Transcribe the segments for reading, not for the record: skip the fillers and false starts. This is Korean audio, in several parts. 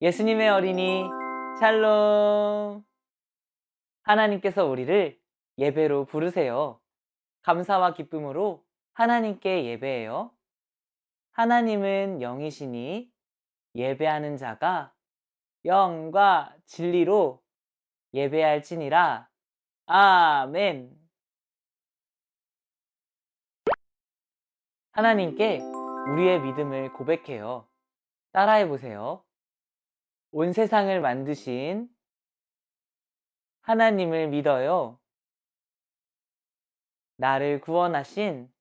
예수님의 어린이 샬롬. 하나님께서 우리를 예배로 부르세요. 감사와 기쁨으로 하나님께 예배해요. 하나님은 영이시니 예배하는 자가 영과 진리로 예배할지니라. 아멘. 하나님께 우리의 믿음을 고백해요. 따라해 보세요. 온 세상을 만드신 하나님을 믿어요. 나를 구원하신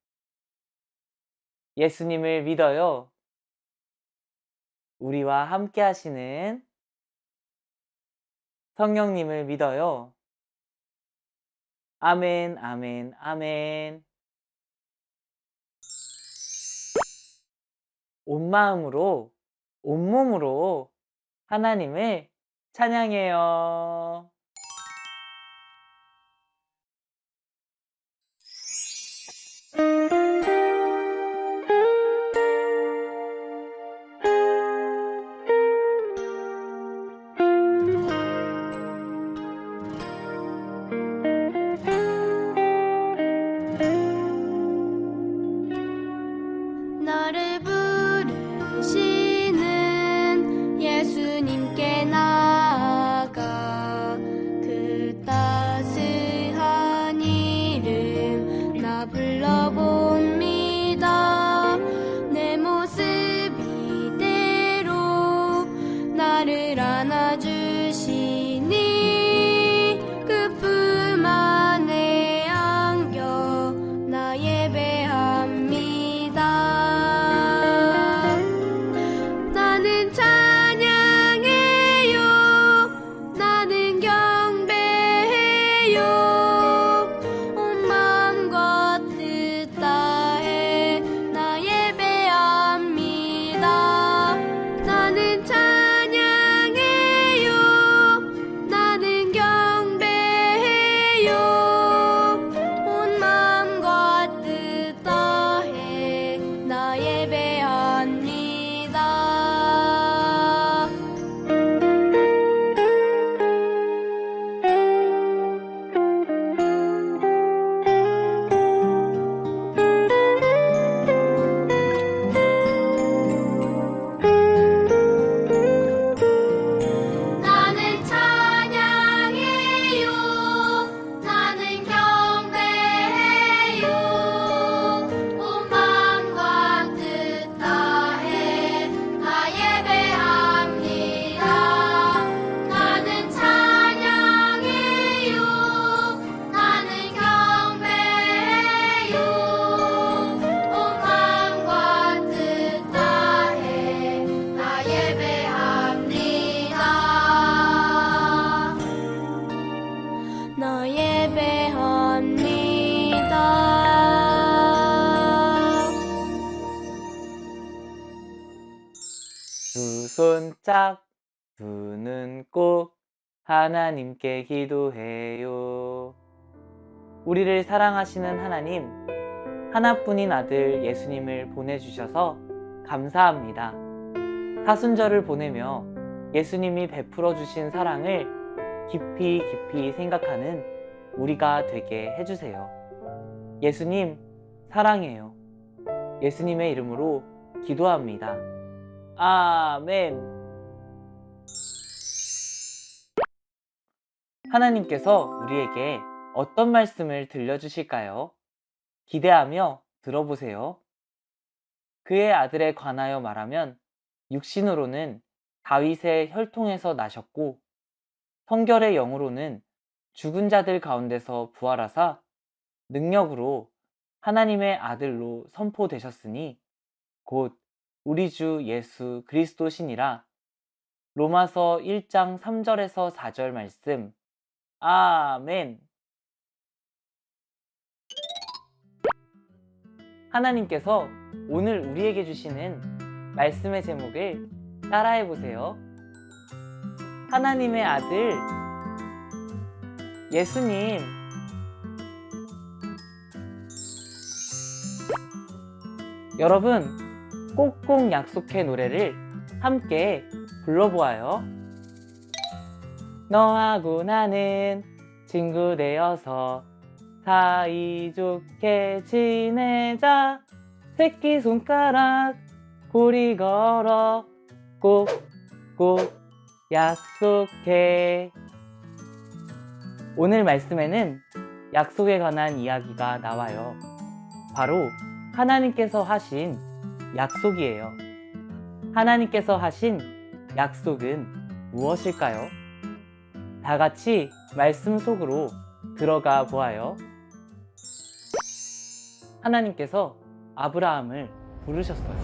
예수님을 믿어요. 우리와 함께 하시는 성령님을 믿어요. 아멘, 아멘, 아멘. 온 마음으로, 온몸으로 하나님을 찬양해요. 나를 부르시는 예수님께 나아가 그 따스한 이름 나 불러봅니다. 내 모습 이대로 나를 안아주시니 그 품 안에 안겨 나 예배합니다. 나는 찬양해요. 나는 경배해요. 온 마음과 뜻 다해 나 예배합니다. 나는 찬양해요. 나는 경배해요. 온 마음과 뜻 다해 나 예배합니다. 나는 찬양해요. 나는 경배해요. 온 마음과 뜻 다해 나 예배합니다. 나는 찬양해요. 나는 경배해요. 온 마음과 뜻 다해 나 예배합니다. 나 예배합니다. 두 손 짝, 두 눈 꼭 하나님께 기도해요. 우리를 사랑하시는 하나님, 하나뿐인 아들 예수님을 보내주셔서 감사합니다. 사순절을 보내며 예수님이 베풀어 주신 사랑을 깊이 깊이 생각하는 우리가 되게 해주세요. 예수님, 사랑해요. 예수님의 이름으로 기도합니다. 아멘. 하나님께서 우리에게 어떤 말씀을 들려주실까요? 기대하며 들어보세요. 그의 아들에 관하여 말하면 육신으로는 다윗의 혈통에서 나셨고 성결의 영으로는 죽은 자들 가운데서 부활하사 능력으로 하나님의 아들로 선포되셨으니 곧 우리 주 예수 그리스도시니라. 로마서 1장 3절에서 4절 말씀. 아멘. 하나님께서 오늘 우리에게 주시는 말씀의 제목을 따라해 보세요. 하나님의 아들 예수님. 여러분, 꼭꼭 약속해 노래를 함께 불러보아요. 너하고 나는 친구 되어서 사이좋게 지내자. 새끼손가락 고리 걸어 꼭꼭 약속해. 오늘 말씀에는 약속에 관한 이야기가 나와요. 바로 하나님께서 하신 약속이에요. 하나님께서 하신 약속은 무엇일까요? 다 같이 말씀 속으로 들어가 보아요. 하나님께서 아브라함을 부르셨어요.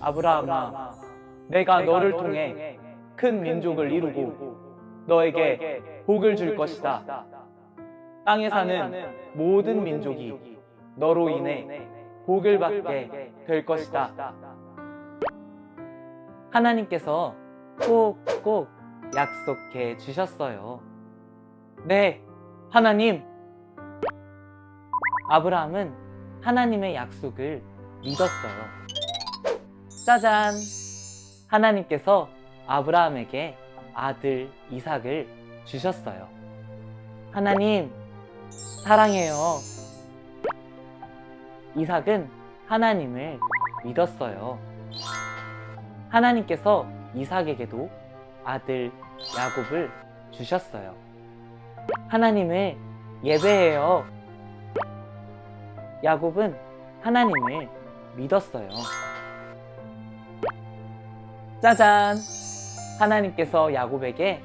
아브라함아, 내가 너를 통해 큰 민족을 이루고 너에게 복을 줄 것이다. 땅에 사는 모든 민족이 너로 인해 복을 받게 될 것이다. 하나님께서 꼭꼭 약속해 주셨어요. 네, 하나님. 아브라함은 하나님의 약속을 믿었어요. 짜잔! 하나님께서 아브라함에게 아들 이삭을 주셨어요. 하나님, 사랑해요. 이삭은 하나님을 믿었어요. 하나님께서 이삭에게도 아들 야곱을 주셨어요. 하나님을 예배해요. 야곱은 하나님을 믿었어요. 짜잔! 하나님께서 야곱에게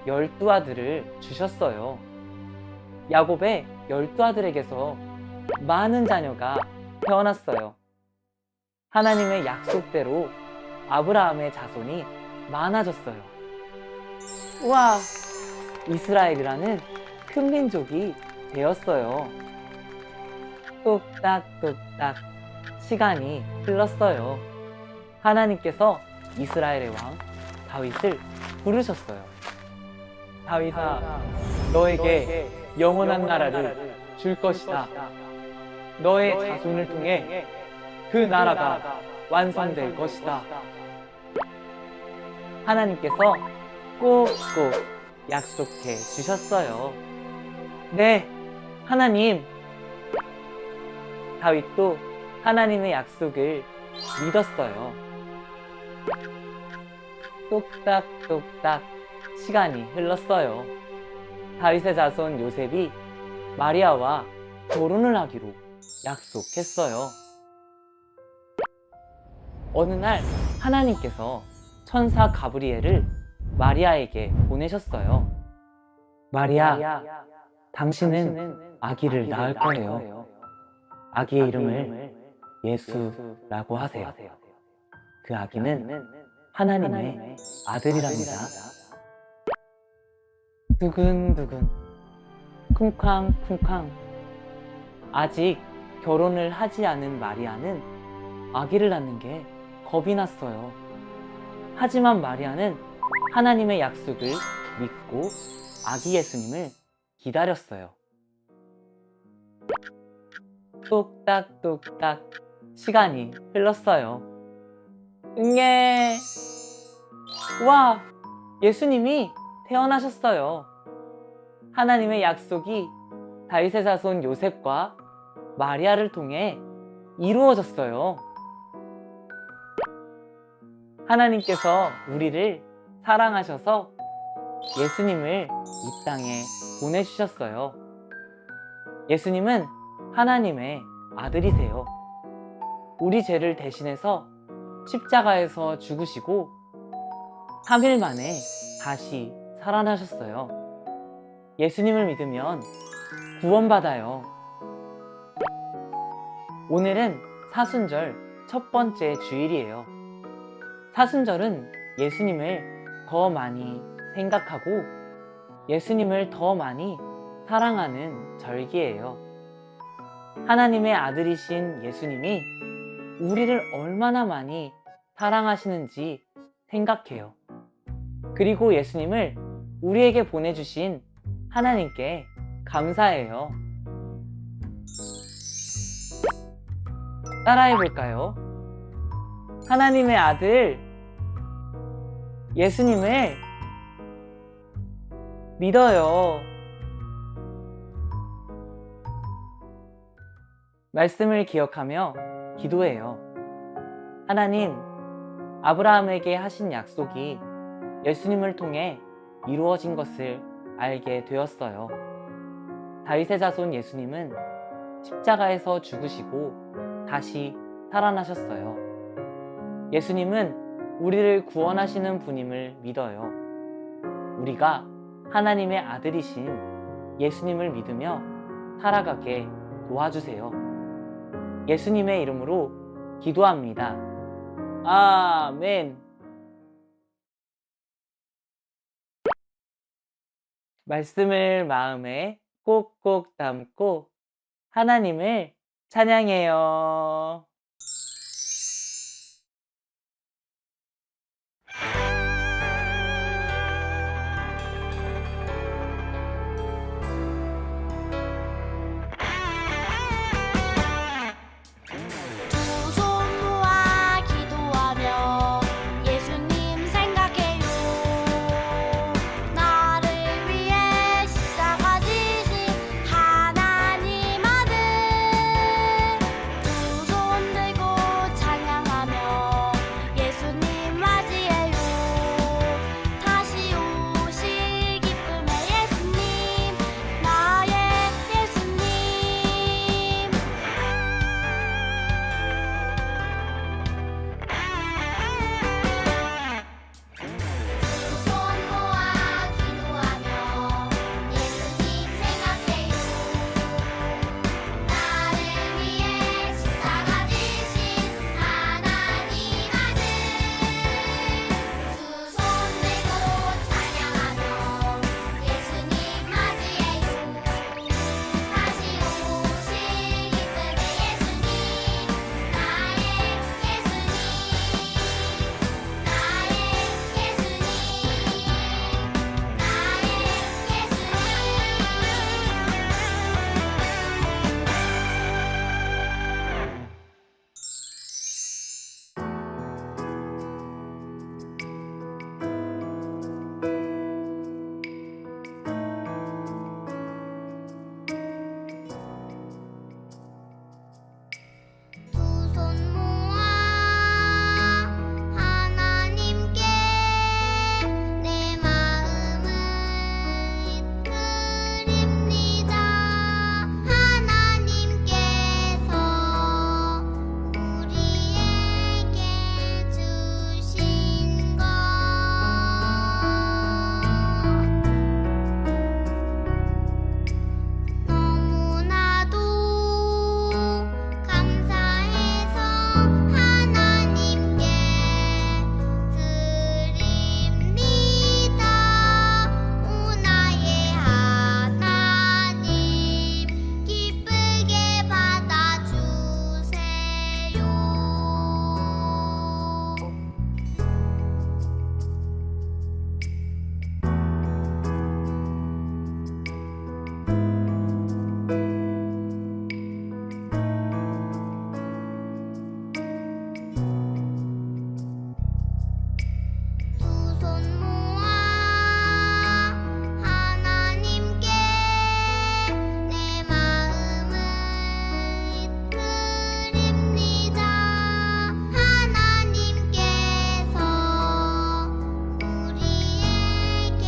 12아들을 주셨어요. 야곱의 12아들에게서 많은 자녀가 태어났어요. 하나님의 약속대로 아브라함의 자손이 많아졌어요. 우와! 이스라엘이라는 큰 민족이 되었어요. 뚝딱뚝딱 시간이 흘렀어요. 하나님께서 이스라엘의 왕 다윗을 부르셨어요. 다윗아, 너에게 영원한 나라를 줄 것이다. 너의 자손을 통해 그 나라가 완성될 것이다. 하나님께서 꼭꼭 약속해 주셨어요. 네, 하나님. 다윗도 하나님의 약속을 믿었어요. 뚝딱뚝딱 시간이 흘렀어요. 다윗의 자손 요셉이 마리아와 결혼을 하기로 약속했어요. 어느 날 하나님께서 천사 가브리엘을 마리아에게 보내셨어요. 마리아, 당신은 아기를 낳을 거예요. 아기의 이름을 예수라고 하세요. 그 아기는 하나님의 아들이랍니다. 두근두근, 쿵쾅쿵쾅. 아직 결혼을 하지 않은 마리아는 아기를 낳는 게 겁이 났어요. 하지만 마리아는 하나님의 약속을 믿고 아기 예수님을 기다렸어요. 뚝딱뚝딱 시간이 흘렀어요. 응애! 와! 예수님이 태어나셨어요. 하나님의 약속이 다윗의 자손 요셉과 마리아를 통해 이루어졌어요. 하나님께서 우리를 사랑하셔서 예수님을 이 땅에 보내주셨어요. 예수님은 하나님의 아들이세요. 우리 죄를 대신해서 십자가에서 죽으시고 3일 만에 다시 살아나셨어요. 예수님을 믿으면 구원받아요. 오늘은 사순절 첫 번째 주일이에요. 사순절은 예수님을 더 많이 생각하고 예수님을 더 많이 사랑하는 절기예요. 하나님의 아들이신 예수님이 우리를 얼마나 많이 사랑하시는지 생각해요. 그리고 예수님을 우리에게 보내주신 하나님께 감사해요. 따라해 볼까요? 하나님의 아들, 예수님을 믿어요. 말씀을 기억하며 기도해요. 하나님, 아브라함에게 하신 약속이 예수님을 통해 이루어진 것을 알게 되었어요. 다윗의 자손 예수님은 십자가에서 죽으시고 다시 살아나셨어요. 예수님은 우리를 구원하시는 분임을 믿어요. 우리가 하나님의 아들이신 예수님을 믿으며 살아가게 도와주세요. 예수님의 이름으로 기도합니다. 아멘. 말씀을 마음에 꼭꼭 담고 하나님을 찬양해요. 두 손 모아 기도하며 예수님 생각해요. 나를 위해 십자가 지신 하나님 아들. 두 손 들고 찬양하며 예수님 맞이해요. 다시 오실 기쁨의 예수님, 나의 예수님. 두 손 모아 기도하며 예수님 생각해요. 나를 위해 십자가 지신 하나님 아들. 두 손 들고 찬양하며 예수님 맞이해요. 다시 오실 기쁨의 예수님, 나의 예수님. 두 손 모아 하나님께 내 마음을 드립니다. 하나님께서 우리에게 주신 것 너무나도 감사해서 하나님께 드립니다. 오 나의 하나님, 기쁘게 받아주세요. 두 손 모아 하나님께 내 마음을 드립니다. 하나님께서 우리에게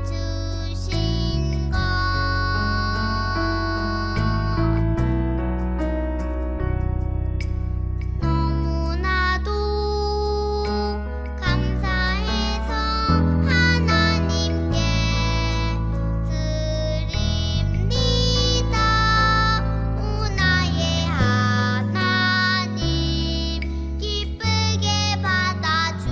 주신 것 너무나도 감사해서 하나님께 드립니다. 오 나의 하나님, 기쁘게 받아주세요.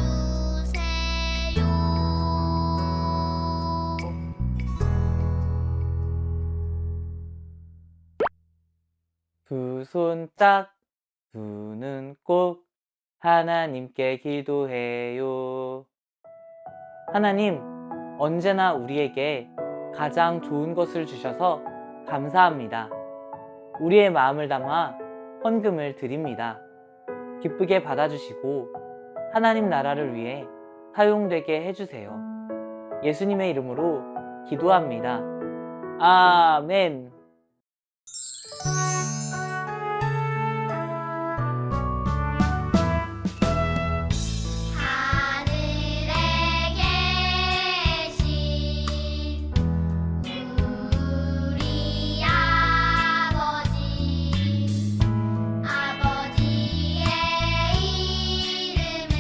두 손 딱, 두 눈 꼭 하나님께 기도해요. 하나님, 언제나 우리에게 가장 좋은 것을 주셔서 감사합니다. 우리의 마음을 담아 헌금을 드립니다. 기쁘게 받아주시고 하나님 나라를 위해 사용되게 해주세요. 예수님의 이름으로 기도합니다. 아멘. 하늘에 계신 우리 아버지의 이름을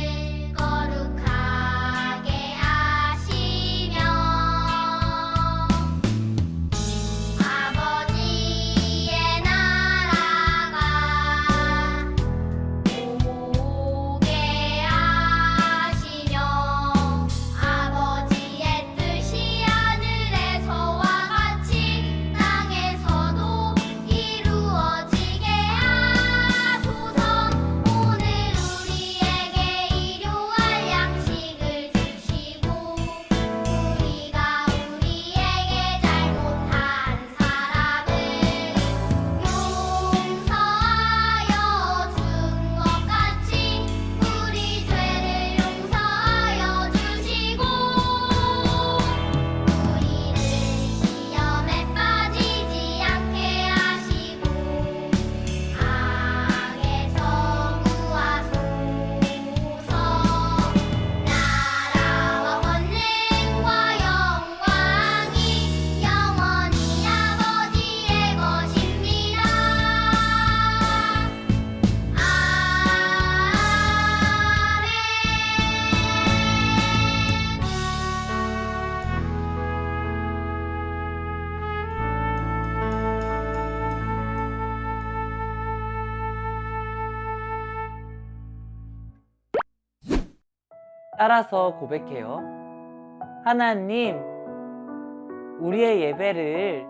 거룩하게 하시며 아버지의 나라가 오게 하시며 아버지의 뜻이 하늘에서와 같이 땅에서도 이루어지게 하소서. 오늘 우리에게 일용할 양식을 주시고 우리가 우리에게 잘못한 사람을 용서하여 준 것 같이 우리 죄를 용서하여 주시고 우리를 시험에 빠지지 않게 하시고 악에서 구하소서. 나라와 권능과 영광이 영원히 아버지의 것입니다. 따라서 고백해요. 하나님, 우리의 예배를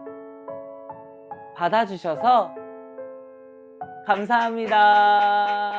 받아주셔서 감사합니다.